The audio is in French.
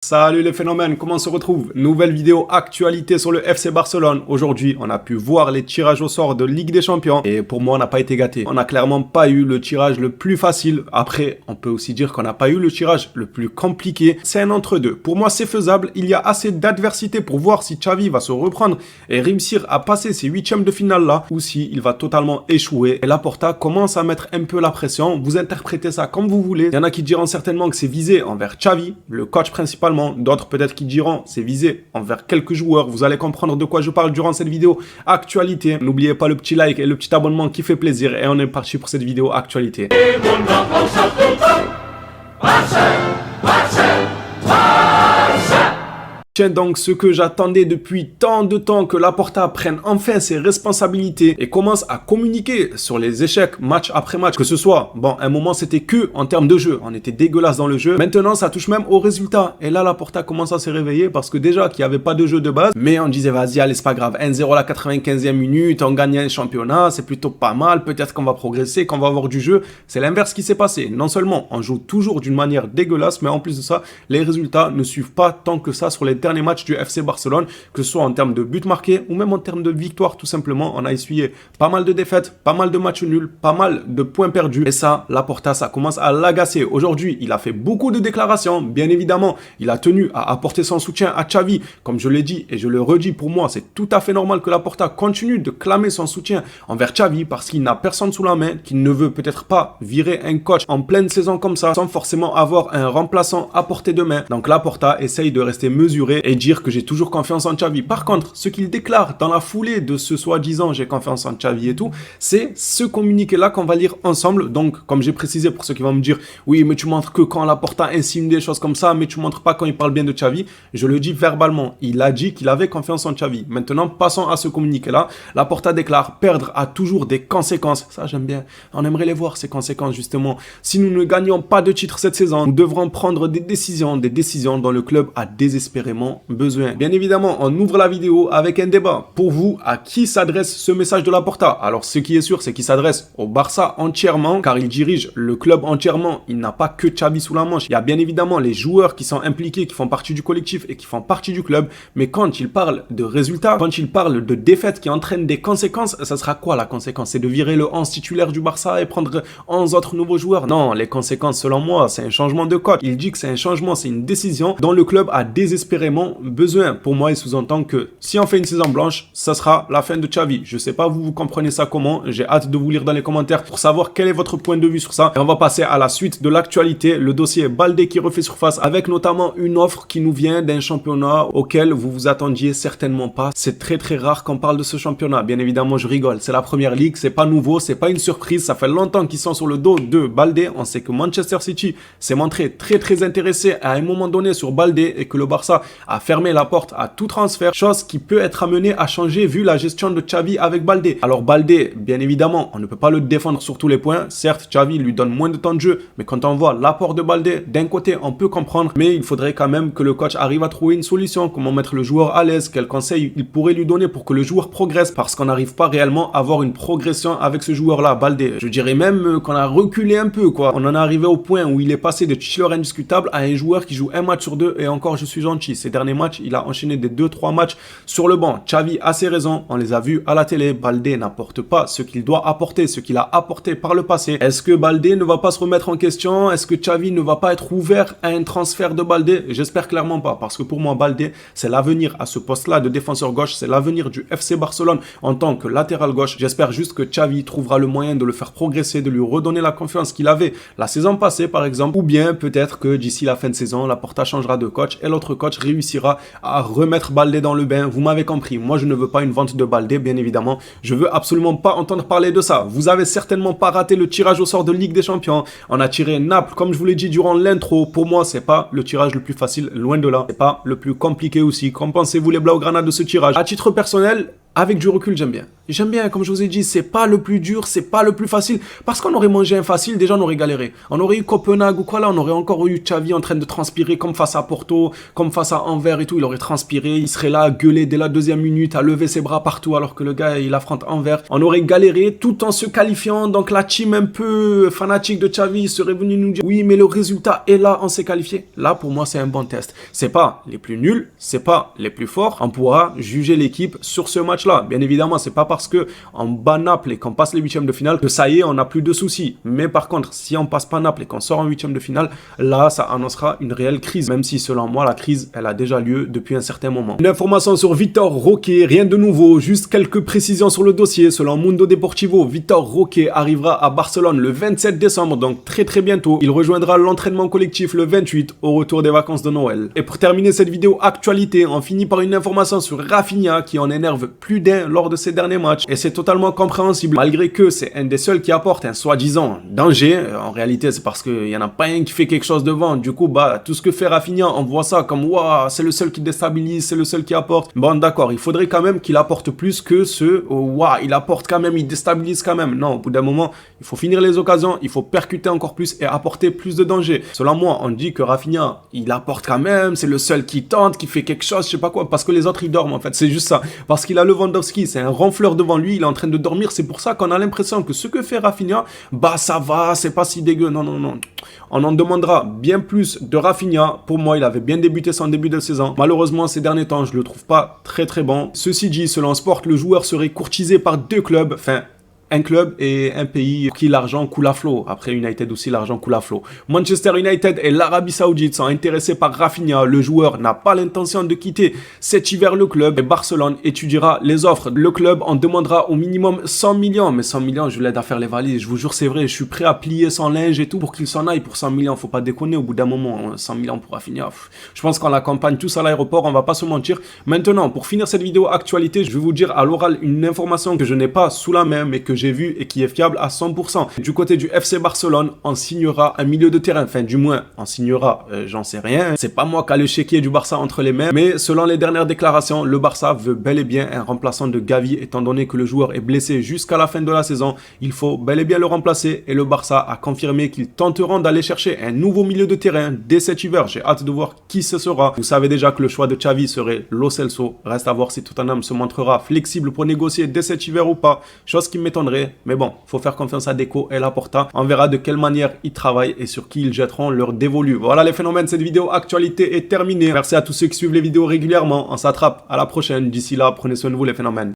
Salut les phénomènes, comment on se retrouve? Nouvelle vidéo actualité sur le FC Barcelone. Aujourd'hui, on a pu voir les tirages au sort de Ligue des Champions et pour moi, on n'a pas été gâté. On n'a clairement pas eu le tirage le plus facile. Après, on peut aussi dire qu'on n'a pas eu le tirage le plus compliqué. C'est un entre-deux. Pour moi, c'est faisable. Il y a assez d'adversité pour voir si Xavi va se reprendre et réussir à passer ces huitièmes de finale là ou si il va totalement échouer. Et Laporta commence à mettre un peu la pression. Vous interprétez ça comme vous voulez. Il y en a qui diront certainement que c'est visé envers Xavi, le coach principal. D'autres peut-être qui diront c'est visé envers quelques joueurs. Vous allez comprendre de quoi je parle durant cette vidéo actualité. N'oubliez pas le petit like et le petit abonnement qui fait plaisir. Et on est parti pour cette vidéo actualité. Tiens donc ce que j'attendais depuis tant de temps, que Laporta prenne enfin ses responsabilités et commence à communiquer sur les échecs match après match. Que ce soit, bon, à un moment c'était que en termes de jeu, on était dégueulasse dans le jeu. Maintenant ça touche même aux résultats. Et là Laporta commence à se réveiller parce que déjà qu'il n'y avait pas de jeu de base, mais on disait vas-y allez c'est pas grave, 1-0 à la 95e minute, on gagne un championnat, c'est plutôt pas mal, peut-être qu'on va progresser, qu'on va avoir du jeu. C'est l'inverse qui s'est passé. Non seulement on joue toujours d'une manière dégueulasse, mais en plus de ça, les résultats ne suivent pas tant que ça sur les derniers matchs du FC Barcelone, que ce soit en termes de buts marqués ou même en termes de victoires tout simplement. On a essuyé pas mal de défaites, pas mal de matchs nuls, pas mal de points perdus et ça, Laporta, ça commence à l'agacer. Aujourd'hui, il a fait beaucoup de déclarations, bien évidemment. Il a tenu à apporter son soutien à Xavi, comme je l'ai dit et je le redis, pour moi, c'est tout à fait normal que Laporta continue de clamer son soutien envers Xavi parce qu'il n'a personne sous la main, qu'il ne veut peut-être pas virer un coach en pleine saison comme ça, sans forcément avoir un remplaçant à portée de main. Donc Laporta essaye de rester mesuré et dire que j'ai toujours confiance en Xavi. Par contre, ce qu'il déclare dans la foulée de ce soi-disant j'ai confiance en Xavi et tout, c'est ce communiqué-là qu'on va lire ensemble. Donc, comme j'ai précisé pour ceux qui vont me dire oui, mais tu montres que quand Laporta insigne des choses comme ça, mais tu montres pas quand il parle bien de Xavi. Je le dis verbalement. Il a dit qu'il avait confiance en Xavi. Maintenant, passons à ce communiqué-là. Laporta déclare perdre a toujours des conséquences. Ça, j'aime bien. On aimerait les voir, ces conséquences, justement. Si nous ne gagnons pas de titre cette saison, nous devrons prendre des décisions dont le club a désespérément besoin. Bien évidemment, on ouvre la vidéo avec un débat. Pour vous, à qui s'adresse ce message de Laporta? Alors, ce qui est sûr, c'est qu'il s'adresse au Barça entièrement, car il dirige le club entièrement. Il n'a pas que Xavi sous la manche. Il y a bien évidemment les joueurs qui sont impliqués, qui font partie du collectif et qui font partie du club. Mais quand il parle de résultats, quand il parle de défaites qui entraînent des conséquences, ça sera quoi la conséquence? C'est de virer le 11 titulaire du Barça et prendre 11 autres nouveaux joueurs? Non, les conséquences, selon moi, c'est un changement de coach. Il dit que c'est un changement, c'est une décision dont le club a désespérément besoin. Pour moi, il sous-entend que si on fait une saison blanche, ça sera la fin de Xavi. Je sais pas, vous comprenez ça comment? J'ai hâte de vous lire dans les commentaires pour savoir quel est votre point de vue sur ça. Et on va passer à la suite de l'actualité, le dossier Baldé qui refait surface avec notamment une offre qui nous vient d'un championnat auquel vous vous attendiez certainement pas. C'est très très rare qu'on parle de ce championnat. Bien évidemment, je rigole. C'est la première ligue, c'est pas nouveau, c'est pas une surprise. Ça fait longtemps qu'ils sont sur le dos de Baldé. On sait que Manchester City s'est montré très très intéressé à un moment donné sur Baldé et que le Barça a fermé la porte à tout transfert, chose qui peut être amenée à changer vu la gestion de Xavi avec Baldé. Alors Baldé, bien évidemment, on ne peut pas le défendre sur tous les points. Certes, Xavi lui donne moins de temps de jeu, mais quand on voit l'apport de Baldé, d'un côté, on peut comprendre, mais il faudrait quand même que le coach arrive à trouver une solution, comment mettre le joueur à l'aise, quel conseil il pourrait lui donner pour que le joueur progresse, parce qu'on n'arrive pas réellement à avoir une progression avec ce joueur-là, Baldé. Je dirais même qu'on a reculé un peu, quoi. On en est arrivé au point où il est passé de titulaire indiscutable à un joueur qui joue un match sur deux, et encore je suis gentil. Ces derniers matchs, il a enchaîné des 2-3 matchs sur le banc. Xavi a ses raisons, on les a vus à la télé. Baldé n'apporte pas ce qu'il doit apporter, ce qu'il a apporté par le passé. Est-ce que Baldé ne va pas se remettre en question? Est-ce que Xavi ne va pas être ouvert à un transfert de Baldé? J'espère clairement pas, parce que pour moi, Baldé, c'est l'avenir à ce poste-là de défenseur gauche, c'est l'avenir du FC Barcelone en tant que latéral gauche. J'espère juste que Xavi trouvera le moyen de le faire progresser, de lui redonner la confiance qu'il avait la saison passée, par exemple, ou bien peut-être que d'ici la fin de saison, Laporta changera de coach et l'autre coach réussira à remettre Baldé dans le bain. Vous m'avez compris, moi je ne veux pas une vente de Baldé, bien évidemment. Je veux absolument pas entendre parler de ça. Vous avez certainement pas raté le tirage au sort de Ligue des Champions. On a tiré Naples, comme je vous l'ai dit durant l'intro. Pour moi, c'est pas le tirage le plus facile, loin de là. C'est pas le plus compliqué aussi. Qu'en pensez-vous les Blaugrana de ce tirage? À titre personnel, Avec du recul, j'aime bien. J'aime bien, comme je vous ai dit, c'est pas le plus dur, c'est pas le plus facile. Parce qu'on aurait mangé un facile, déjà on aurait galéré. On aurait eu Copenhague ou quoi là, on aurait encore eu Xavi en train de transpirer comme face à Porto, comme face à Anvers et tout. Il aurait transpiré, il serait là à gueuler dès la deuxième minute, à lever ses bras partout alors que le gars il affronte Anvers. On aurait galéré tout en se qualifiant. Donc la team un peu fanatique de Xavi serait venue nous dire oui, mais le résultat est là, on s'est qualifié. Là pour moi c'est un bon test. C'est pas les plus nuls, c'est pas les plus forts. On pourra juger l'équipe sur ce match-là. Bien évidemment, c'est pas parce que on bat Naples et qu'on passe les huitièmes de finale que ça y est, on n'a plus de soucis. Mais par contre, si on passe pas Naples et qu'on sort en huitièmes de finale, là, ça annoncera une réelle crise. Même si, selon moi, la crise, elle a déjà lieu depuis un certain moment. Une information sur Vitor Roque, rien de nouveau, juste quelques précisions sur le dossier. Selon Mundo Deportivo, Vitor Roque arrivera à Barcelone le 27 décembre, donc très très bientôt. Il rejoindra l'entraînement collectif le 28 au retour des vacances de Noël. Et pour terminer cette vidéo actualité, on finit par une information sur Rafinha qui en énerve plus d'un lors de ces derniers matchs. Et c'est totalement compréhensible, malgré que c'est un des seuls qui apporte un soi-disant danger. En réalité, c'est parce qu'il n'y en a pas un qui fait quelque chose devant. Du coup, tout ce que fait Rafinha, on voit ça comme waouh, c'est le seul qui déstabilise, c'est le seul qui apporte. Bon, d'accord, il faudrait quand même qu'il apporte plus que ce waouh, il apporte quand même, il déstabilise quand même. Non, au bout d'un moment, il faut finir les occasions, il faut percuter encore plus et apporter plus de danger. Selon moi, on dit que Rafinha, il apporte quand même, c'est le seul qui tente, qui fait quelque chose, je sais pas quoi, parce que les autres ils dorment en fait, c'est juste ça. Parce qu'il a Lewandowski, c'est un ronfleur devant lui, il est en train de dormir, c'est pour ça qu'on a l'impression que ce que fait Rafinha, ça va, c'est pas si dégueu, non. On en demandera bien plus de Rafinha. Pour moi, il avait bien débuté son début de saison. Malheureusement, ces derniers temps, je le trouve pas très très bon. Ceci dit, selon Sport, le joueur serait courtisé par deux clubs, enfin un club et un pays pour qui l'argent coule à flot. Après United aussi, l'argent coule à flot. Manchester United et l'Arabie Saoudite sont intéressés par Rafinha. Le joueur n'a pas l'intention de quitter cet hiver le club et Barcelone étudiera les offres. Le club en demandera au minimum 100 millions. Mais 100 millions, je l'aide à faire les valises. Je vous jure, c'est vrai. Je suis prêt à plier son linge et tout pour qu'il s'en aille pour 100 millions. Faut pas déconner au bout d'un moment. 100 millions pour Rafinha. Je pense qu'on l'accompagne tous à l'aéroport. On va pas se mentir. Maintenant, pour finir cette vidéo actualité, je vais vous dire à l'oral une information que je n'ai pas sous la main mais que j'ai vu et qui est fiable à 100%. Du côté du FC Barcelone, on signera un milieu de terrain. Enfin, du moins, on signera, j'en sais rien. C'est pas moi qui a le chéquier du Barça entre les mains. Mais selon les dernières déclarations, le Barça veut bel et bien un remplaçant de Gavi. Étant donné que le joueur est blessé jusqu'à la fin de la saison, il faut bel et bien le remplacer. Et le Barça a confirmé qu'ils tenteront d'aller chercher un nouveau milieu de terrain dès cet hiver. J'ai hâte de voir qui ce sera. Vous savez déjà que le choix de Xavi serait Lo Celso. Reste à voir si Tottenham se montrera flexible pour négocier dès cet hiver ou pas. Chose qui m'étonnerait. Mais bon, faut faire confiance à Deco et Laporta. On verra de quelle manière ils travaillent et sur qui ils jetteront leur dévolu. Voilà les phénomènes, cette vidéo actualité est terminée. Merci à tous ceux qui suivent les vidéos régulièrement. On s'attrape à la prochaine. D'ici là, prenez soin de vous les phénomènes.